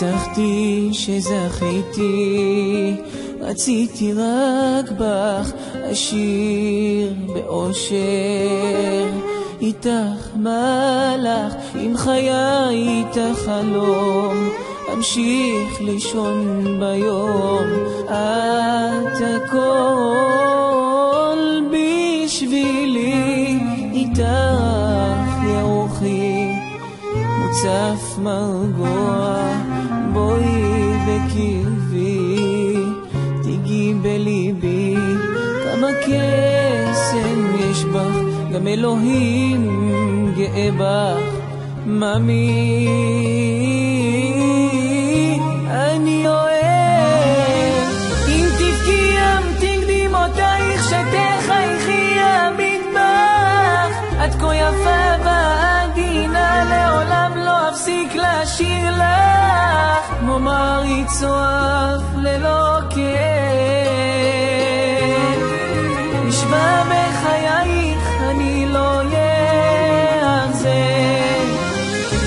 ניצחתי שזכיתי, רציתי רק בך אשיר באושר, איתך מלך עם חיי, איתך חלום, אמשיך לישון ביום, את הכל בשבילי, איתך ירוחי מוצף מרגוע, בואי בקרבי, תיגי בליבי, כמה קסם יש בך, גם אלוהים גאה בך, ממי אני אוהב. אם תבכי אמתין דמעותייך, שתחייכי אביט בך, את כה יפה ועדינה, לעולם לא אפסיק לשיר לך, כמו מעריץ אוהב ללא כאב. נשבע בחייך אני לא יאכזב.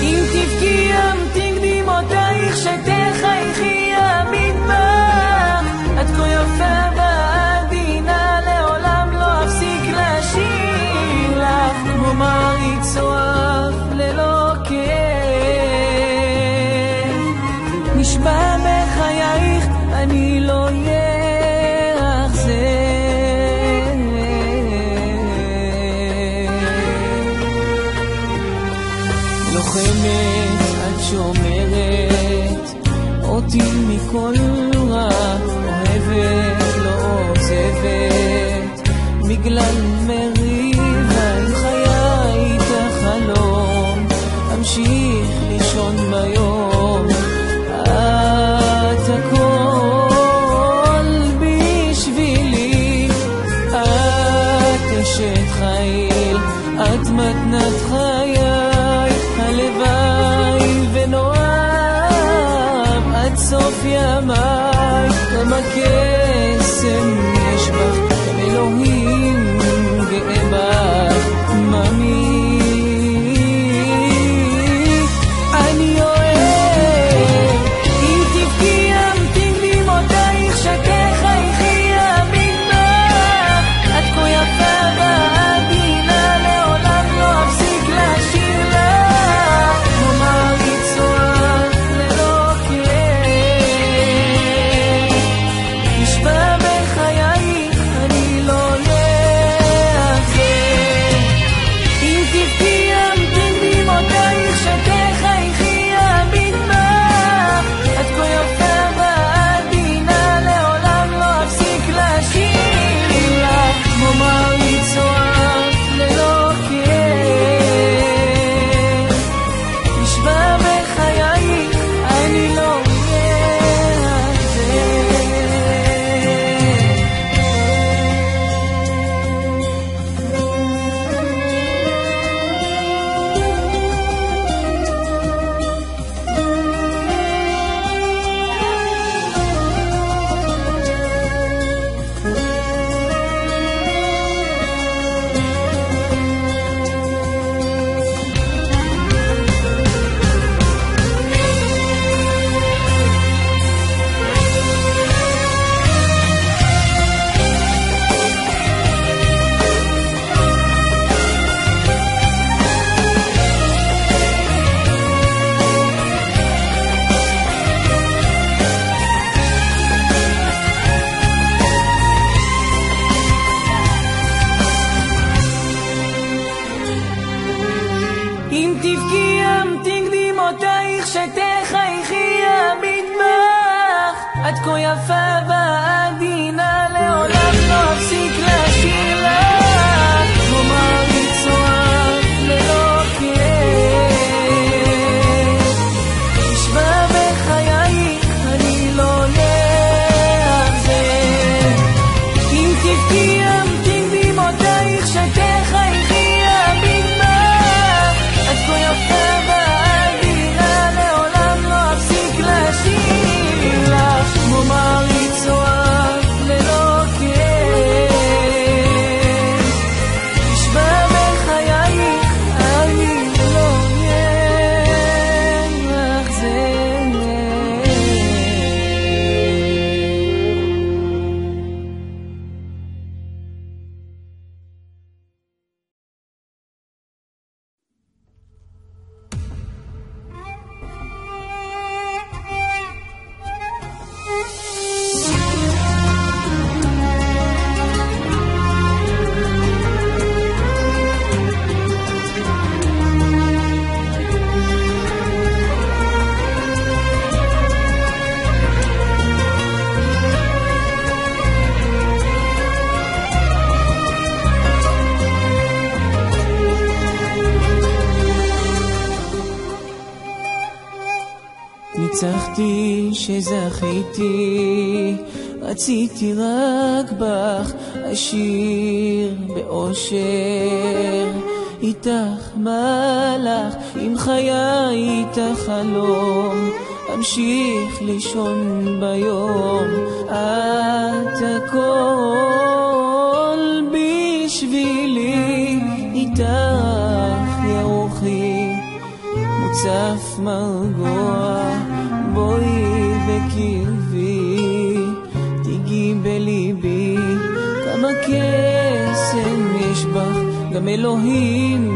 אם תבכי אמתין דמעותייך, שתחייכי אביט בך, את כה יפה ועדינה, לעולם לא אפסיק לשיר לך, כמו מעריץ אוהב ללא כאב. נשבע בחייך אני לא יאכזב. לוחמת את שומרת אותי מכל רע, אוהבת לא עוזבת בגלל מריבה, עם חיי איתך חלום, אמשיך לישון ביום, את הכל בשבילי, את אשת חיל, את מתנת חיי, הלוואי ונועם עד סוף ימיי, כמה קסם יש בך, גם אלוהים גאה בך, ממי אני אוהב. אם תבכי אמתין דמעותייך, שתחייכי אביט בך, את כה יפה ועדינה, לעולם לא אפסיק לשיר לך, כמו מעריץ אוהב ללא כאב. נשבע בחייך אני לא יאכזב. אם תבכי אמתין דמעותייך, שתחייכי אביט בך, את כה יפה ועדינה, לעולם לא אפסיק לשיר לך, כמו מעריץ אוהב ללא כאב. נשבע בחייך אני לא אם תבכי אמתין דמעותייך, שתחייכי אביט בך, את כה יפה ועדינה, לעולם לא אפסיק לשיר לך, כמו מעריץ אוהב ללא כאב. נשבע בחייך אני לא יאכזב. אם תבכי אמתין דמעותייך, שתחייכי אביט בך, את כה יפה ועדינה, לעולם לא אפסיק לשיר לך, כמו מעריץ אוהב ניצחתי שזכיתי, רציתי רק בך, אשיר באושר, איתך מלך, עם חיי איתך חלום, אמשיך לישון ביום, את הכל בשבילי, איתך ירוחי, מוצף מרגוע, בואי בקרבי, תיגי בליבי, כמה קסם יש בך, גם אלוהים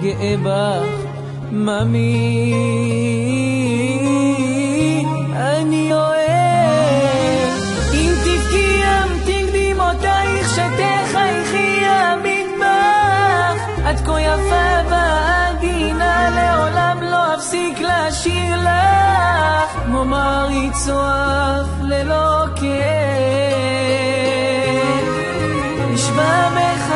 גאה בך, ממי אני אוהב. אם תבכי אמתין דמעותייך, שתחייכי אביט בך, את כה יפה ועדינה, לעולם לא אפסיק לשיר לך, כמו מעריץ אוהב ללא קץ, נשבע בך